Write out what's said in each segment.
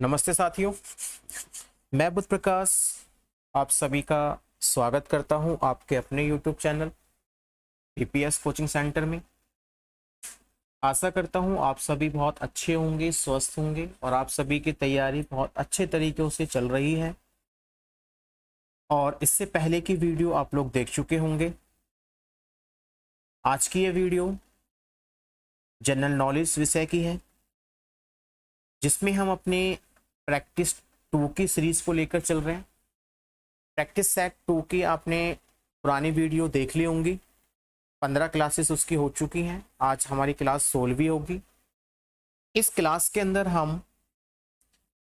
नमस्ते साथियों, मैं बुध प्रकाश आप सभी का स्वागत करता हूं आपके अपने YouTube channel PPS coaching centre में। आशा करता हूं आप सभी बहुत अच्छे होंगे, स्वस्थ होंगे और आप सभी की तैयारी बहुत अच्छे तरीक़ों से चल रही है। और इससे पहले की वीडियो आप लोग देख चुके होंगे। आज की ये वीडियो जनरल नॉलेज विषय की है, जिसमें हम अपने प्रैक्टिस 2 की सीरीज को लेकर चल रहे हैं। प्रैक्टिस सेट 2 की आपने पुरानी वीडियो देख ली होंगी, 15 क्लासेस उसकी हो चुकी हैं। आज हमारी क्लास 16वीं होगी। इस क्लास के अंदर हम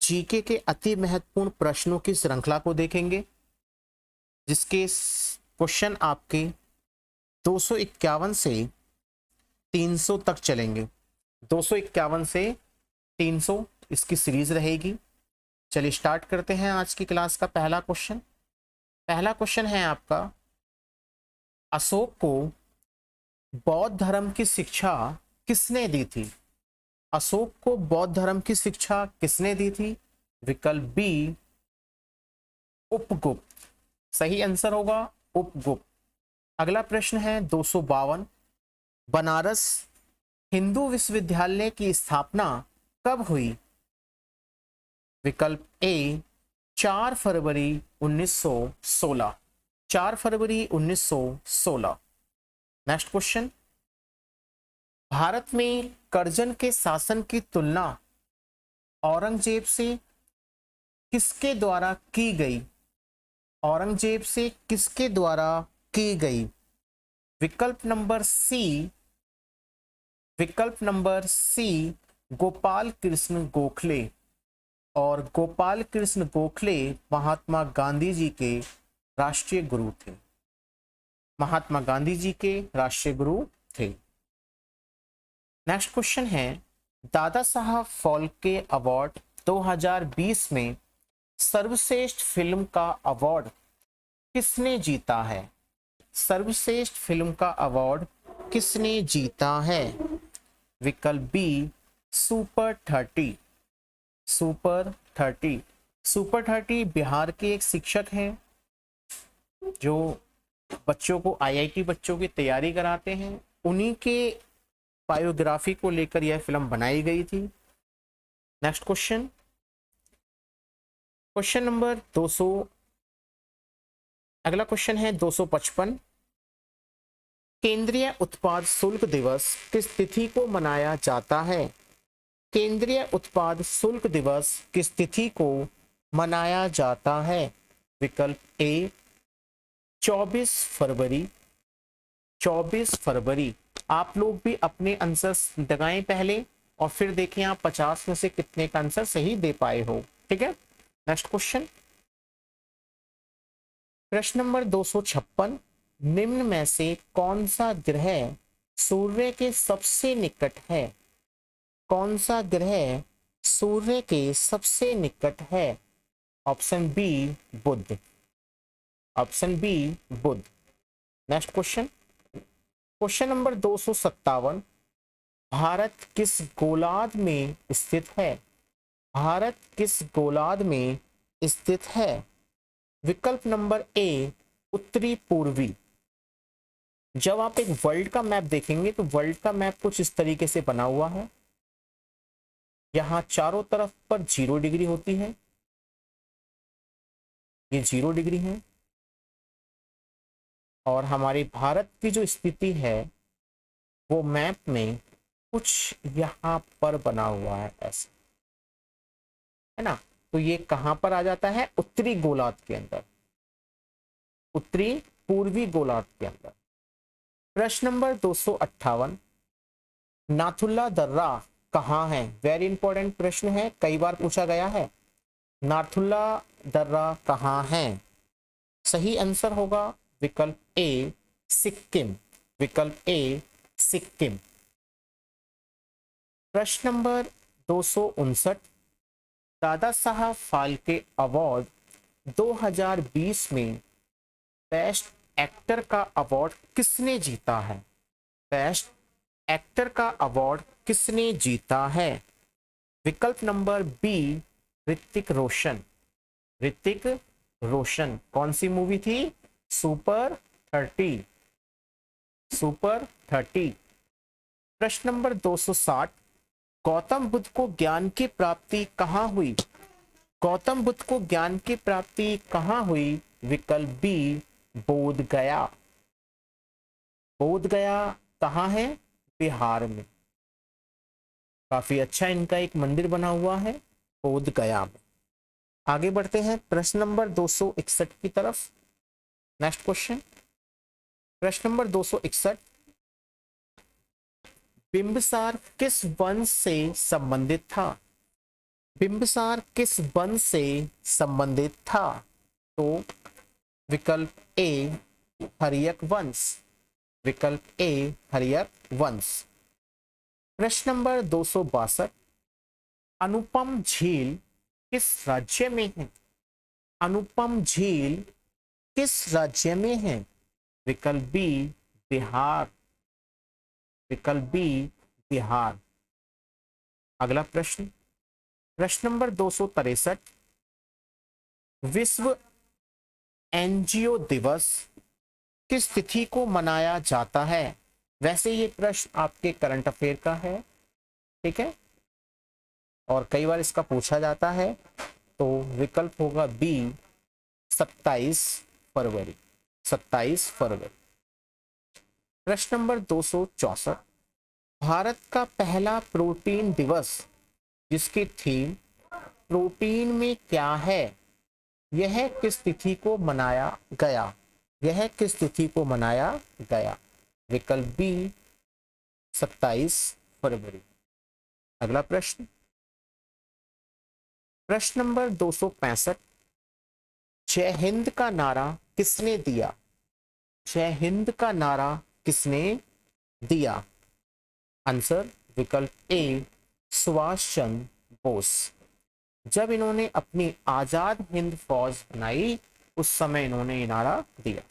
जीके के अति महत्वपूर्ण प्रश्नों की श्रृंखला को देखेंगे, जिसके क्वेश्चन आपके 251 से 300 तक चलेंगे। 251 से 300 इसकी सीरीज रहेगी। चलिए स्टार्ट करते हैं आज की क्लास का पहला क्वेश्चन। पहला क्वेश्चन है आपका, अशोक को बौद्ध धर्म की शिक्षा किसने दी थी? अशोक को बौद्ध धर्म की शिक्षा किसने दी थी? विकल्प बी उपगुप्त। सही आंसर होगा उपगुप्त। अगला प्रश्न है 252, बनारस हिंदू विश्वविद्यालय की स्थापना कब हुई? विकल्प ए 4 फरवरी 1916। 4 फरवरी 1916। नेक्स्ट क्वेश्चन, भारत में कर्जन के शासन की तुलना औरंगजेब से किसके द्वारा की गई? औरंगजेब से किसके द्वारा की गई? विकल्प नंबर सी गोपाल कृष्ण गोखले। और गोपाल कृष्ण गोखले महात्मा गांधी जी के राष्ट्रीय गुरु थे। महात्मा गांधी जी के राष्ट्रीय गुरु थे। नेक्स्ट क्वेश्चन है, दादा साहब फाल्के अवार्ड 2020 में सर्वश्रेष्ठ फिल्म का अवार्ड किसने जीता है? सर्वश्रेष्ठ फिल्म का अवार्ड किसने जीता है? विकल्प be super 30। Super 30। Super 30 Bihar के एक शिक्षक हैं जो बच्चों को आईआईटी बच्चों की तैयारी कराते हैं। उन्हीं के बायोग्राफी को लेकर यह फिल्म बनाई गई थी। Next question, question number 200। अगला क्वेश्चन है 255, केंद्रीय उत्पाद शुल्क दिवस किस तिथि को मनाया जाता है? केंद्रीय उत्पाद शुल्क दिवस किस तिथि को मनाया जाता है? विकल्प ए 24 फरवरी। 24 फरवरी। आप लोग भी अपने आंसर लगाएं पहले और फिर देखें आप 50 में से कितने का आंसर सही दे पाए हो। ठीक है। नेक्स्ट क्वेश्चन, प्रश्न नंबर 256, निम्न में से कौन सा ग्रह सूर्य के सबसे निकट है? कौन सा ग्रह सूर्य के सबसे निकट है? ऑप्शन बी बुध। ऑप्शन बी बुध। Next question, question number 257, Bharat किस गोलार्ध में स्थित है? भारत किस गोलार्ध में स्थित है? विकल्प नंबर ए उत्तरी पूर्वी। जब आप एक वर्ल्ड का मैप देखेंगे तो वर्ल्ड का मैप कुछ इस तरीके से बना हुआ है। यहां चारों तरफ पर 0 डिग्री होती है, ये 0 डिग्री है। और हमारे भारत की जो स्थिति है वो मैप में कुछ यहां पर बना हुआ है, ऐसे है ना। तो ये कहां पर आ जाता है? उत्तरी गोलार्ध के अंदर, उत्तरी पूर्वी गोलार्ध के अंदर। प्रश्न नंबर 258, नाथुल्ला दर्रा कहाँ है? वेरी इंपॉर्टेंट प्रश्न है, कई बार पूछा गया है। नाथुल्ला दर्रा कहाँ है? सही आंसर होगा विकल्प ए सिक्किम। विकल्प ए सिक्किम। प्रश्न नंबर 259, दादा साहब फाल्के अवार्ड 2020 में बेस्ट एक्टर का अवार्ड किसने जीता है? बेस्ट एक्टर का अवार्ड किसने जीता है? विकल्प नंबर बी ऋतिक रोशन, ऋतिक रोशन। कौन सी मूवी थी? Super 30, super 30। प्रश्न नंबर 260, गौतम बुद्ध को ज्ञान की प्राप्ति कहाँ हुई? गौतम बुद्ध को ज्ञान की प्राप्ति कहाँ हुई? विकल्प बी, बोध गया। बोध गया कहाँ है? बिहार में। काफी अच्छा इनका एक मंदिर बना हुआ है बोध गया में। आगे बढ़ते हैं प्रश्न नंबर 261 की तरफ। नेक्स्ट क्वेश्चन, प्रश्न नंबर 261, बिंबिसार किस वंश से संबंधित था? बिंबिसार किस वंश से संबंधित था? तो विकल्प ए, हर्यक वंश, विकल्प ए, हर्यक वंश। प्रश्न नंबर 262, अनुपम झील किस राज्य में है? अनुपम झील किस राज्य में है? विकल्प बी, बिहार, विकल्प बी, बिहार। अगला प्रश्न, प्रश्न नंबर 263, विश्व एनजीओ दिवस किस तिथि को मनाया जाता है? वैसे ये प्रश्न आपके करंट अफेयर का है, ठीक है, और कई बार इसका पूछा जाता है। तो विकल्प होगा बी, 27 फरवरी, 27 फरवरी। प्रश्न नंबर 264, भारत का पहला प्रोटीन दिवस जिसकी थीम प्रोटीन में क्या है, यह किस तिथि को मनाया गया? यह किस तिथि को मनाया गया? विकल्प बी, 27 फरवरी। अगला प्रश्न, प्रश्न नंबर 265, जय हिंद का नारा किसने दिया? जय हिंद का नारा किसने दिया? आंसर विकल्प ए, सुभाष चंद्र बोस। जब इन्होंने अपनी आजाद हिंद फौज बनाई उस समय इन्होंने ये नारा दिया।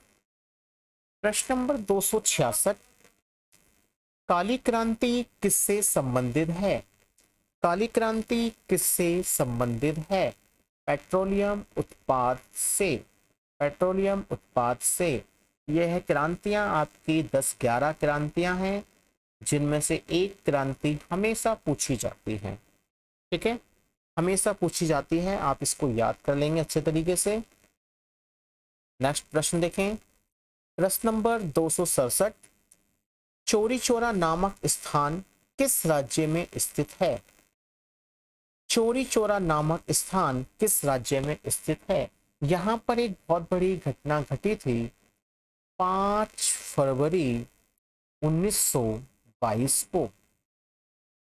प्रश्न नंबर 266, काली क्रांति किससे संबंधित है? काली क्रांति किससे संबंधित है? पेट्रोलियम उत्पाद से, पेट्रोलियम उत्पाद से। यह क्रांतियां आपकी 10-11 क्रांतियां हैं जिनमें से एक क्रांति हमेशा पूछी जाती है, ठीक है, हमेशा पूछी जाती है, आप इसको याद कर लेंगे अच्छे तरीके से। नेक्स्ट प्रश्न देखें, प्रश्न नंबर 267, चौरी चौरा नामक स्थान किस राज्य में स्थित है? चौरी चौरा नामक स्थान किस राज्य में स्थित है? यहाँ पर एक बहुत बड़ी घटना घटी थी 5 फरवरी 1922 को,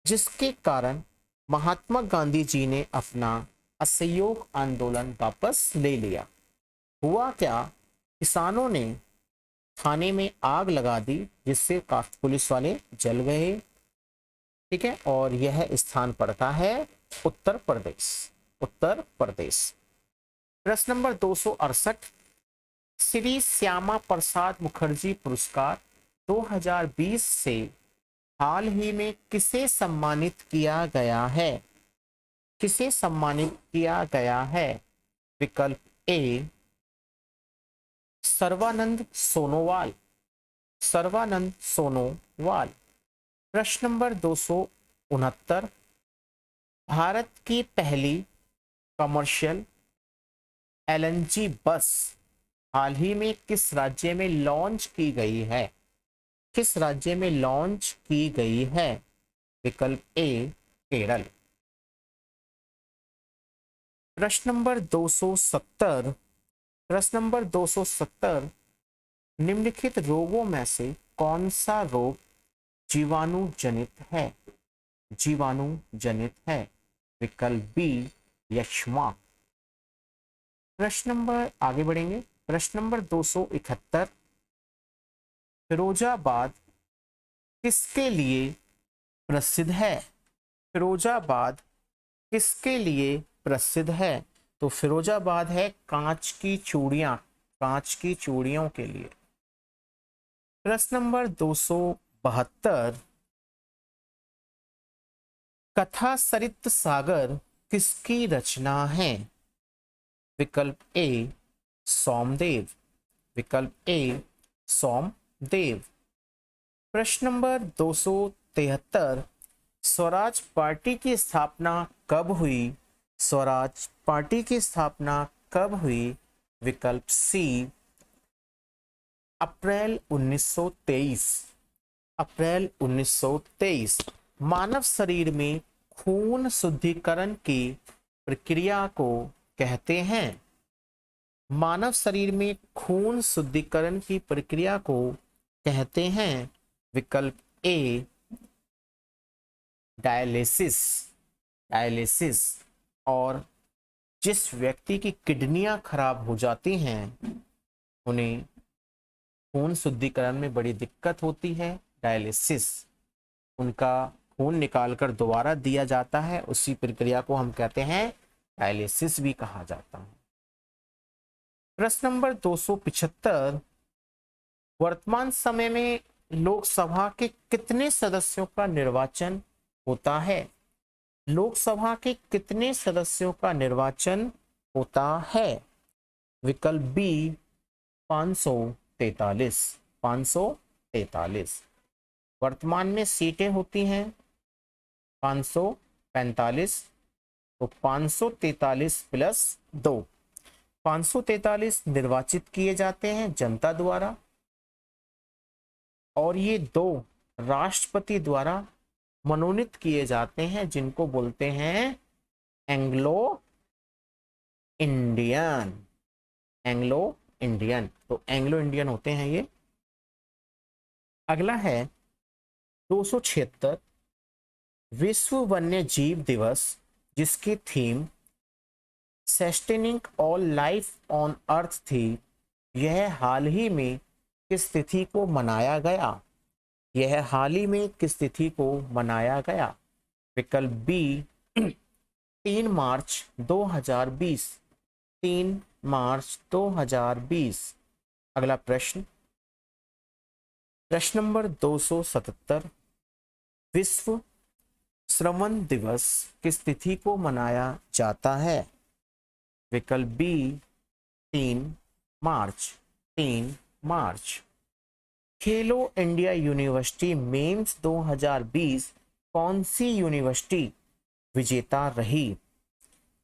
जिसके कारण महात्मा गांधी जी ने अपना असहयोग आंदोलन वापस ले लिया। हुआ क्या, किसानों ने थाने में आग लगा दी जिससे काफी पुलिस वाले जल गए, ठीक है, और यह स्थान पड़ता है उत्तर प्रदेश, उत्तर प्रदेश। प्रश्न नंबर 268, श्री श्यामा प्रसाद मुखर्जी पुरस्कार 2020 से हाल ही में किसे सम्मानित किया गया है? किसे सम्मानित किया गया है? विकल्प ए, सर्वानंद सोनोवाल, सर्वानंद सोनोवाल। प्रश्न नंबर 269, भारत की पहली कमर्शियल एलएनजी बस हाल ही में किस राज्य में लॉन्च की गई है? किस राज्य में लॉन्च की गई है? विकल्प ए, केरल। प्रश्न नंबर 270, प्रश्न नंबर 270, निम्नलिखित रोगों में से कौन सा रोग जीवाणु जनित है? जीवाणु जनित है। विकल्प बी, यक्ष्मा। प्रश्न नंबर, आगे बढ़ेंगे, प्रश्न नंबर 271, फिरोजाबाद किसके लिए प्रसिद्ध है? फिरोजाबाद किसके लिए प्रसिद्ध है? तो फिरोजाबाद है कांच की चूड़ियां, कांच की चूड़ियों के लिए। प्रश्न नंबर 272, कथा सरित सागर किसकी रचना है? विकल्प ए सोमदेव, विकल्प ए सोमदेव। प्रश्न नंबर 273, स्वराज पार्टी की स्थापना कब हुई? स्वराज पार्टी की स्थापना कब हुई? विकल्प सी अप्रैल 1923, अप्रैल 1923। मानव शरीर में खून शुद्धिकरण की प्रक्रिया को कहते हैं? मानव शरीर में खून शुद्धिकरण की प्रक्रिया को कहते हैं? विकल्प ए डायलिसिस, डायलिसिस। और जिस व्यक्ति की किडनियां खराब हो जाती हैं उन्हें खून शुद्धिकरण में बड़ी दिक्कत होती है, डायलिसिस। उनका खून निकालकर दोबारा दिया जाता है, उसी प्रक्रिया को हम कहते हैं डायलिसिस भी कहा जाता है। प्रश्न नंबर 275, वर्तमान समय में लोकसभा के कितने सदस्यों का निर्वाचन होता है? लोकसभा के कितने सदस्यों का निर्वाचन होता है? विकल्प बी 543, 543। वर्तमान में सीटें होती हैं 545, तो 543 प्लस 2, 543 निर्वाचित किए जाते हैं जनता द्वारा, और ये 2 राष्ट्रपति द्वारा मनोनीत किए जाते हैं, जिनको बोलते हैं एंग्लो इंडियन, एंग्लो इंडियन। तो एंग्लो इंडियन होते हैं ये। अगला है 276, विश्व वन्य जीव दिवस, जिसकी theme sustaining all life on earth थी, यह हाल ही में किस तिथि को मनाया गया? यह हाल ही में किस तिथि को मनाया गया? विकल्प बी 3 मार्च 2020, 3 मार्च 2020। अगला प्रश्न, प्रश्न नंबर 277, विश्व श्रवण दिवस किस तिथि को मनाया जाता है? विकल्प बी 3 मार्च, 3 मार्च। खेलो इंडिया यूनिवर्सिटी मेंस 2020 कौन सी यूनिवर्सिटी विजेता रही?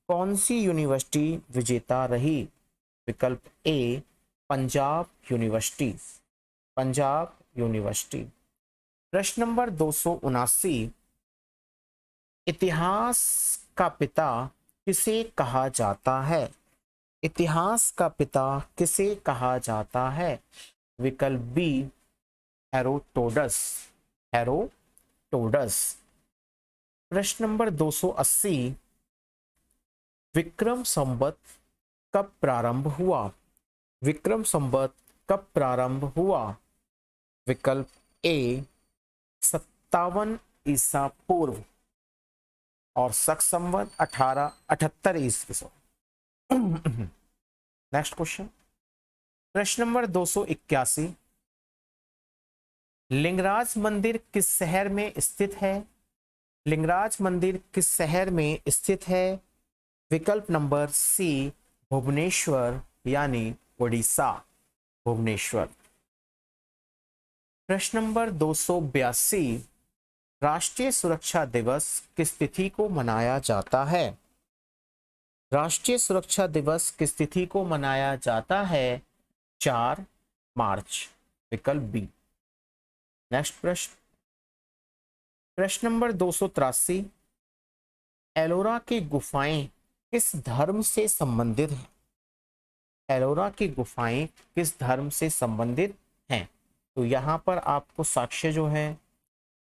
कौन सी यूनिवर्सिटी विजेता रही? विकल्प ए पंजाब यूनिवर्सिटी, पंजाब यूनिवर्सिटी। प्रश्न नंबर 279, इतिहास का पिता किसे कहा जाता है? इतिहास का पिता किसे कहा जाता है? विकल्प बी हेरोडोटस, हेरोडोटस। प्रश्न नंबर 280, विक्रम संवत कब प्रारंभ हुआ? विक्रम संवत कब प्रारंभ हुआ? विकल्प ए 57 ईसा पूर्व और शक संवत 1878 ईस्वी। नेक्स्ट क्वेश्चन, प्रश्न नंबर 281, लिंगराज मंदिर किस शहर में स्थित है? लिंगराज मंदिर किस शहर में स्थित है? विकल्प नंबर सी भुवनेश्वर यानी उड़ीसा, भुवनेश्वर। प्रश्न नंबर 282, राष्ट्रीय सुरक्षा दिवस किस तिथि को मनाया जाता है? राष्ट्रीय सुरक्षा दिवस किस तिथि को मनाया जाता है? 4 मार्च, विकल्प बी। नेक्स्ट प्रश्न, प्रश्न नंबर 283, एलोरा की गुफाएं किस धर्म से संबंधित हैं? एलोरा की गुफाएं किस धर्म से संबंधित हैं? तो यहाँ पर आपको साक्ष्य जो है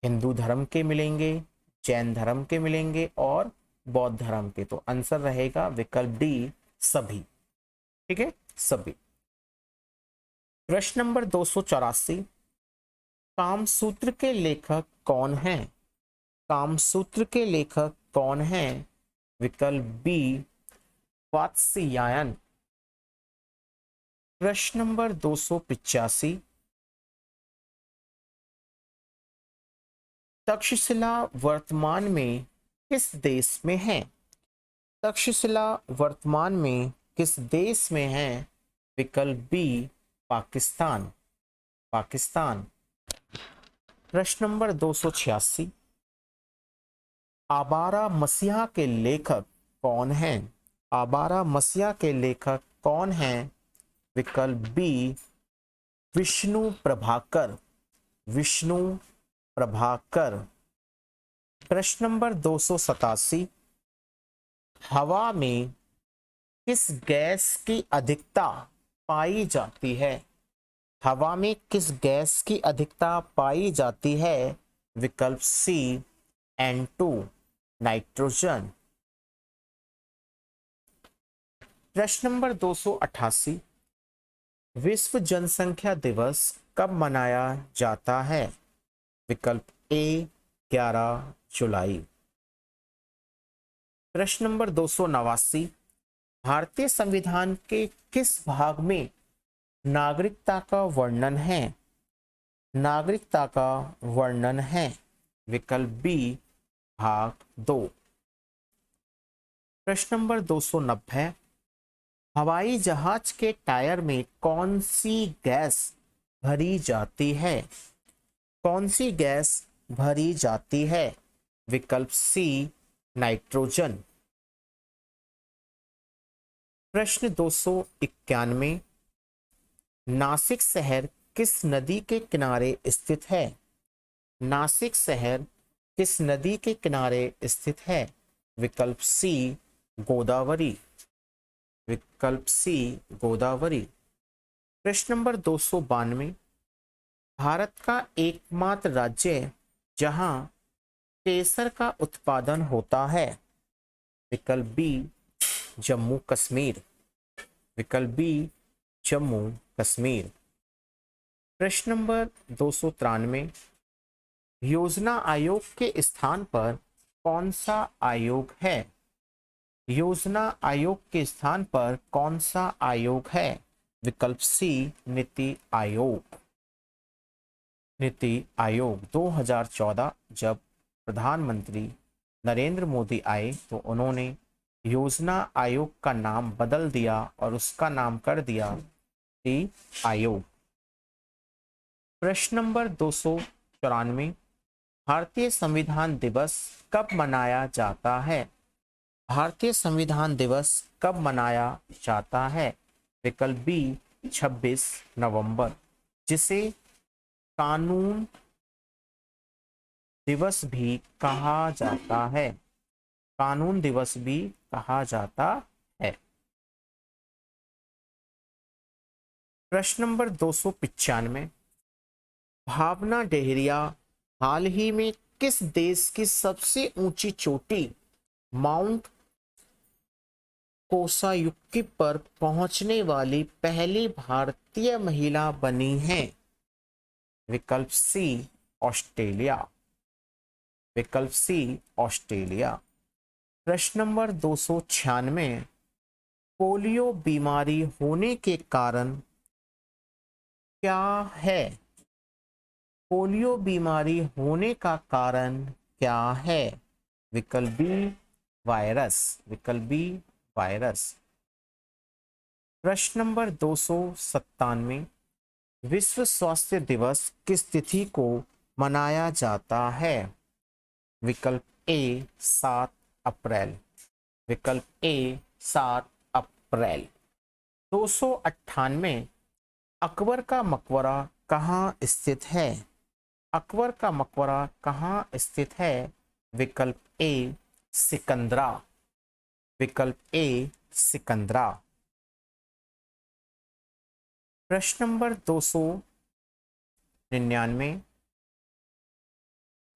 हिंदू धर्म के मिलेंगे, जैन धर्म के मिलेंगे और बौद्ध धर्म के। तो आंसर रहेगा विकल्प डी सभी। ठीक है, सभी। प्रश्न नंबर 284, कामसूत्र के लेखक कौन हैं? कामसूत्र के लेखक कौन हैं? विकल्प बी वात्स्यायन। प्रश्न नंबर 285, तक्षशिला वर्तमान में किस देश में है? तक्षशिला वर्तमान में किस देश में है? विकल्प बी पाकिस्तान। पाकिस्तान। प्रश्न नंबर 286, आबारा मसीहा के लेखक कौन हैं? आबारा मसीहा के लेखक कौन हैं? विकल्प बी विष्णु प्रभाकर। विष्णु प्रभाकर। प्रश्न नंबर 287, हवा में किस गैस की अधिकता पाई जाती है? हवा में किस गैस की अधिकता पाई जाती है? विकल्प सी N2 नाइट्रोजन। प्रश्न नंबर 288, विश्व जनसंख्या दिवस कब मनाया जाता है? विकल्प ए 11 जुलाई। प्रश्न नंबर 289, भारतीय संविधान के किस भाग में नागरिकता का वर्णन है? नागरिकता का वर्णन है। विकल्प बी भाग 2। प्रश्न नंबर 290, हवाई जहाज के टायर में कौन सी गैस भरी जाती है? कौन सी गैस भरी जाती है? विकल्प सी नाइट्रोजन। प्रश्न 291, नासिक शहर किस नदी के किनारे स्थित है? नासिक शहर किस नदी के किनारे स्थित है? विकल्प सी गोदावरी। विकल्प सी गोदावरी। प्रश्न नंबर 292, भारत का एकमात्र राज्य जहां केसर का उत्पादन होता है? विकल्प बी जम्मू कश्मीर। विकल्प बी जम्मू कश्मीर। प्रश्न नंबर 293, योजना आयोग के स्थान पर कौन सा आयोग है? योजना आयोग के स्थान पर कौन सा आयोग है? विकल्प सी नीति आयोग। नीति आयोग 2014 जब प्रधानमंत्री नरेंद्र मोदी आए तो उन्होंने योजना आयोग का नाम बदल दिया और उसका नाम कर दिया नीति आयोग। प्रश्न नंबर 294, भारतीय संविधान दिवस कब मनाया जाता है? भारतीय संविधान दिवस कब मनाया जाता है? विकल्प बी 26 नवंबर, जिसे कानून दिवस भी कहा जाता है। कानून दिवस भी कहा जाता है। प्रश्न नंबर 295, भावना डेहरिया हाल ही में किस देश की सबसे ऊंची चोटी माउंट कोसायुकी पर पहुंचने वाली पहली भारतीय महिला बनी हैं? विकल्प सी ऑस्ट्रेलिया। विकल्प सी ऑस्ट्रेलिया। प्रश्न नंबर 296, पोलियो बीमारी होने के कारण क्या है? पोलियो बीमारी होने का कारण क्या है? विकल्प बी वायरस। विकल्प बी वायरस। प्रश्न नंबर 297, विश्व स्वास्थ्य दिवस किस तिथि को मनाया जाता है? विकल्प ए 7 अप्रैल। विकल्प ए 7 अप्रैल। 298, अकबर का मकबरा कहाँ स्थित है? अकबर का मकबरा कहाँ स्थित है? विकल्प ए सिकंदरा। विकल्प ए सिकंदरा। प्रश्न नंबर 299,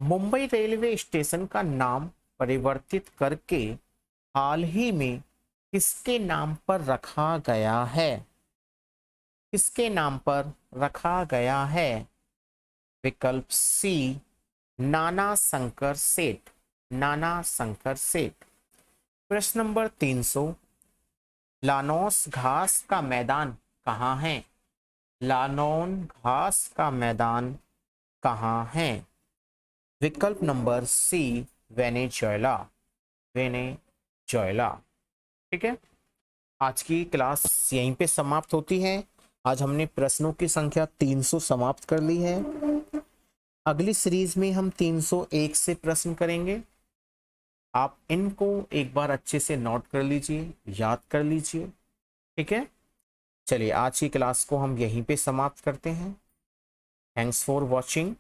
मुंबई रेलवे स्टेशन का नाम परिवर्तित करके हाल ही में किसके नाम पर रखा गया है? किसके नाम पर रखा गया है? विकल्प सी नाना शंकर सेठ। नाना शंकर सेठ। प्रश्न नंबर 300, लानोस घास का मैदान कहाँ है? लानोन घास का मैदान कहाँ है? विकल्प नंबर सी वेनेजुएला। वेनेजुएला। ठीक है, आज की क्लास यहीं पे समाप्त होती है। आज हमने प्रश्नों की संख्या 300 समाप्त कर ली है। अगली सीरीज में हम 301 से प्रश्न करेंगे। आप इनको एक बार अच्छे से नोट कर लीजिए, याद कर लीजिए। ठीक है, चलिए आज की क्लास को हम यहीं पे समाप्त करते हैं। Thanks for watching.